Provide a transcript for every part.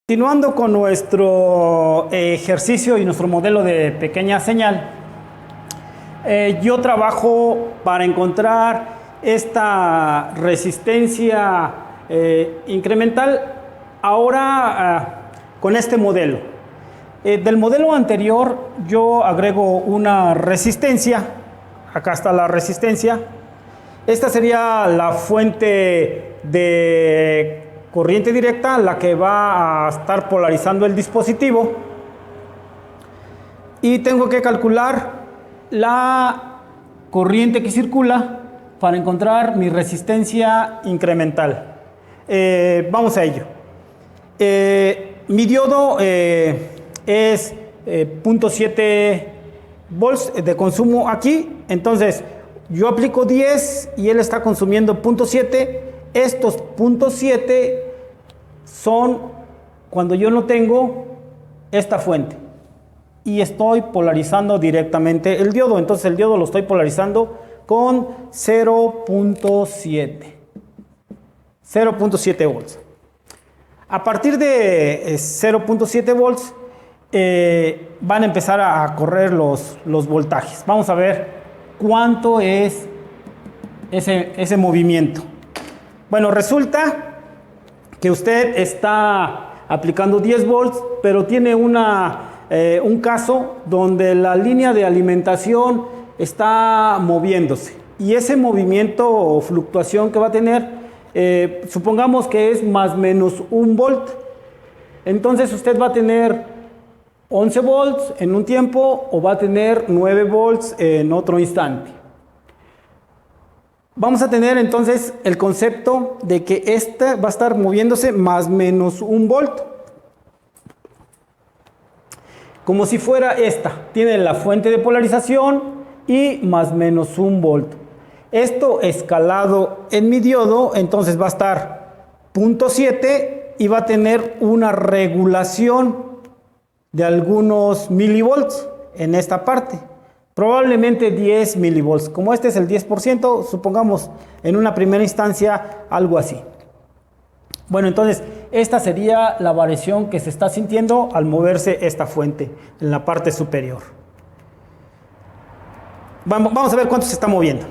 Continuando con nuestro ejercicio y nuestro modelo de pequeña señal, yo trabajo para encontrar esta resistencia incremental ahora con este modelo. Del modelo anterior yo agrego una resistencia, acá está la resistencia, esta sería la fuente de corriente directa, la que va a estar polarizando el dispositivo, y tengo que calcular la corriente que circula para encontrar mi resistencia incremental. Vamos a ello. Mi diodo es 0.7 volts de consumo aquí, entonces yo aplico 10 y él está consumiendo 0.7. Estos 0.7 son cuando yo no tengo esta fuente y estoy polarizando directamente el diodo. Entonces el diodo lo estoy polarizando con 0.7 volts. A partir de 0.7 volts van a empezar a correr los voltajes. Vamos a ver cuánto es ese movimiento. Bueno, resulta que usted está aplicando 10 volts, pero tiene un caso donde la línea de alimentación está moviéndose. Y ese movimiento o fluctuación que va a tener, supongamos que es más o menos 1 volt. Entonces usted va a tener 11 volts en un tiempo o va a tener 9 volts en otro instante. Vamos a tener entonces el concepto de que esta va a estar moviéndose más o menos 1 volt. Como si fuera esta. Tiene la fuente de polarización y más o menos 1 volt. Esto escalado en mi diodo, entonces va a estar 0.7 y va a tener una regulación de algunos milivolts en esta parte. Probablemente 10 milivolts. Como este es el 10%, supongamos en una primera instancia algo así. Bueno, entonces esta sería la variación que se está sintiendo al moverse esta fuente en la parte superior. Vamos a ver cuánto se está moviendo.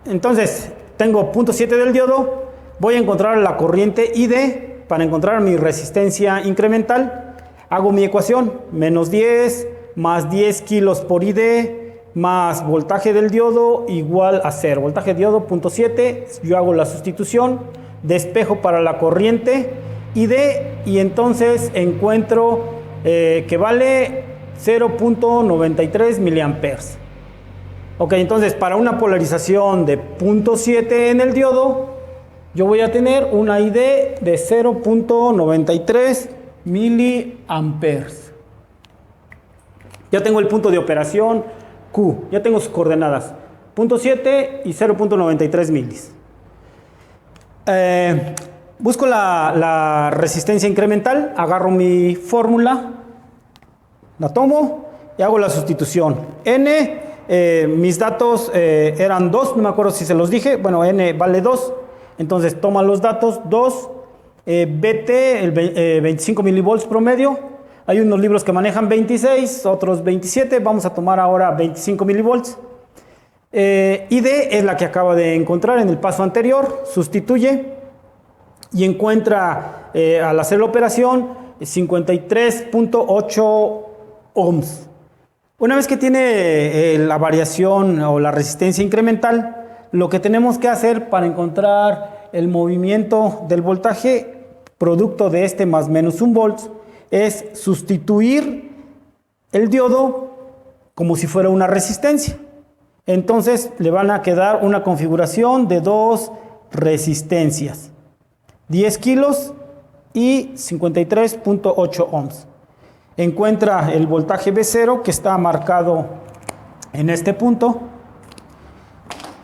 Entonces tengo 0.7 del diodo, voy a encontrar la corriente ID para encontrar mi resistencia incremental. Hago mi ecuación, menos 10 más 10 kilos por ID más voltaje del diodo igual a 0. Voltaje de diodo 0.7, yo hago la sustitución, despejo para la corriente ID y entonces encuentro que vale 0.93 miliamperes. Ok, entonces para una polarización de 0.7 en el diodo, yo voy a tener una ID de 0.93 miliamperes. Ya tengo el punto de operación Q, ya tengo sus coordenadas 0.7 y 0.93 milis. Busco la resistencia incremental, agarro mi fórmula, la tomo y hago la sustitución. N, mis datos eran 2, no me acuerdo si se los dije, bueno, N vale 2, entonces toma los datos 2, BT, 25 milivolts promedio. Hay unos libros que manejan 26, otros 27, vamos a tomar ahora 25 milivolts. ID es la que acaba de encontrar en el paso anterior, sustituye y encuentra al hacer la operación 53.8 ohms. Una vez que tiene la variación o la resistencia incremental, lo que tenemos que hacer para encontrar el movimiento del voltaje producto de este más o menos 1 volt es sustituir el diodo como si fuera una resistencia. Entonces le van a quedar una configuración de dos resistencias, 10 kilos y 53.8 ohms. Encuentra el voltaje V0 que está marcado en este punto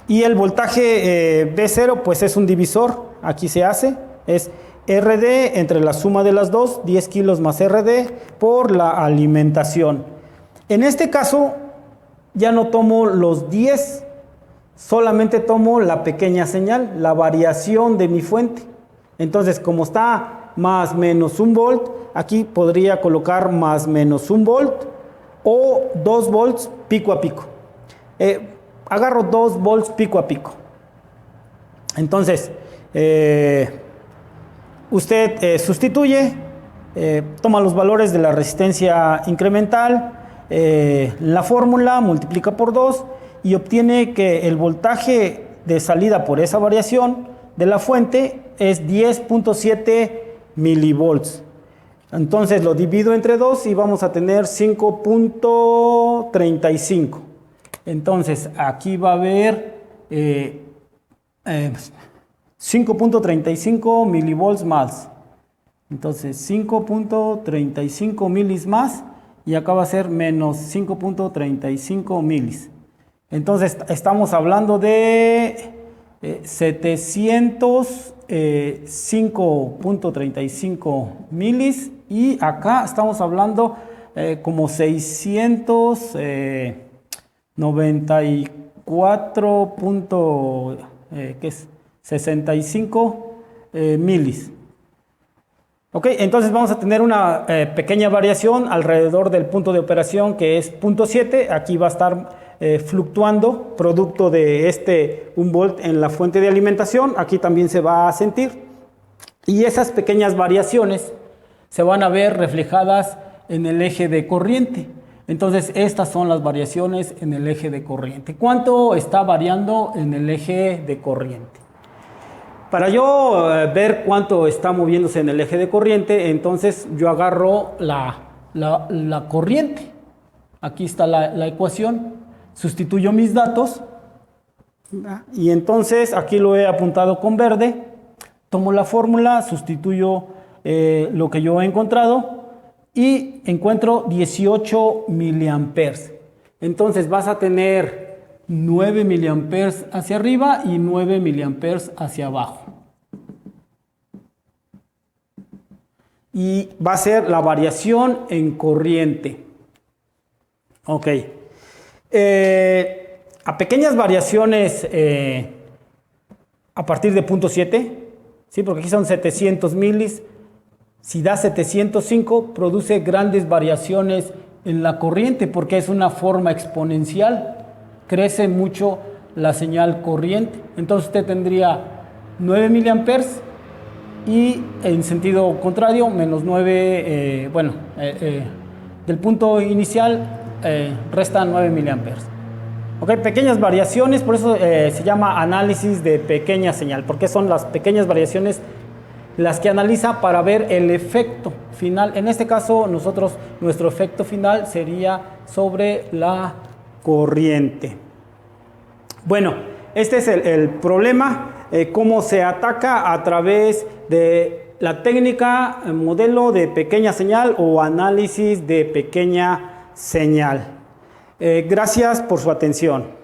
y el voltaje V0 pues es un divisor, aquí se hace, es RD entre la suma de las dos, 10 kilos más RD por la alimentación. En este caso ya no tomo los 10, solamente tomo la pequeña señal, la variación de mi fuente. Entonces, como está más menos 1 volt, aquí podría colocar más menos 1 volt o 2 volts pico a pico. Agarro 2 volts pico a pico. Entonces, usted sustituye, toma los valores de la resistencia incremental, la fórmula, multiplica por 2 y obtiene que el voltaje de salida por esa variación de la fuente es 10.7 milivolts. Entonces lo divido entre 2 y vamos a tener 5.35. Entonces aquí va a haber 5.35 milivolts más. Entonces 5.35 milis más y acá va a ser menos 5.35 milis. Entonces estamos hablando de 705.35 milis y acá estamos hablando como 694.65 milis. Ok, entonces vamos a tener una pequeña variación alrededor del punto de operación que es 0.7. Aquí va a estar fluctuando producto de 1 volt en la fuente de alimentación. Aquí también se va a sentir. Y esas pequeñas variaciones se van a ver reflejadas en el eje de corriente. Entonces estas son las variaciones en el eje de corriente. ¿Cuánto está variando en el eje de corriente? Para yo ver cuánto está moviéndose en el eje de corriente, entonces yo agarro la corriente. Aquí está la ecuación. Sustituyo mis datos. Y entonces aquí lo he apuntado con verde. Tomo la fórmula, sustituyo lo que yo he encontrado y encuentro 18 miliamperes. Entonces vas a tener 9 miliamperes hacia arriba y 9 miliamperes hacia abajo. Y va a ser la variación en corriente. Ok. A pequeñas variaciones a partir de 0.7, ¿sí? Porque aquí son 700 milis. Si da 705, produce grandes variaciones en la corriente porque es una forma exponencial. Crece mucho la señal corriente. Entonces usted tendría 9 miliamperes y en sentido contrario, menos 9, del punto inicial restan 9 miliamperes. Ok, pequeñas variaciones, por eso se llama análisis de pequeña señal, porque son las pequeñas variaciones las que analiza para ver el efecto final. En este caso, nuestro efecto final sería sobre la corriente. Bueno, este es el problema, cómo se ataca a través de la técnica, modelo de pequeña señal o análisis de pequeña señal. Gracias por su atención.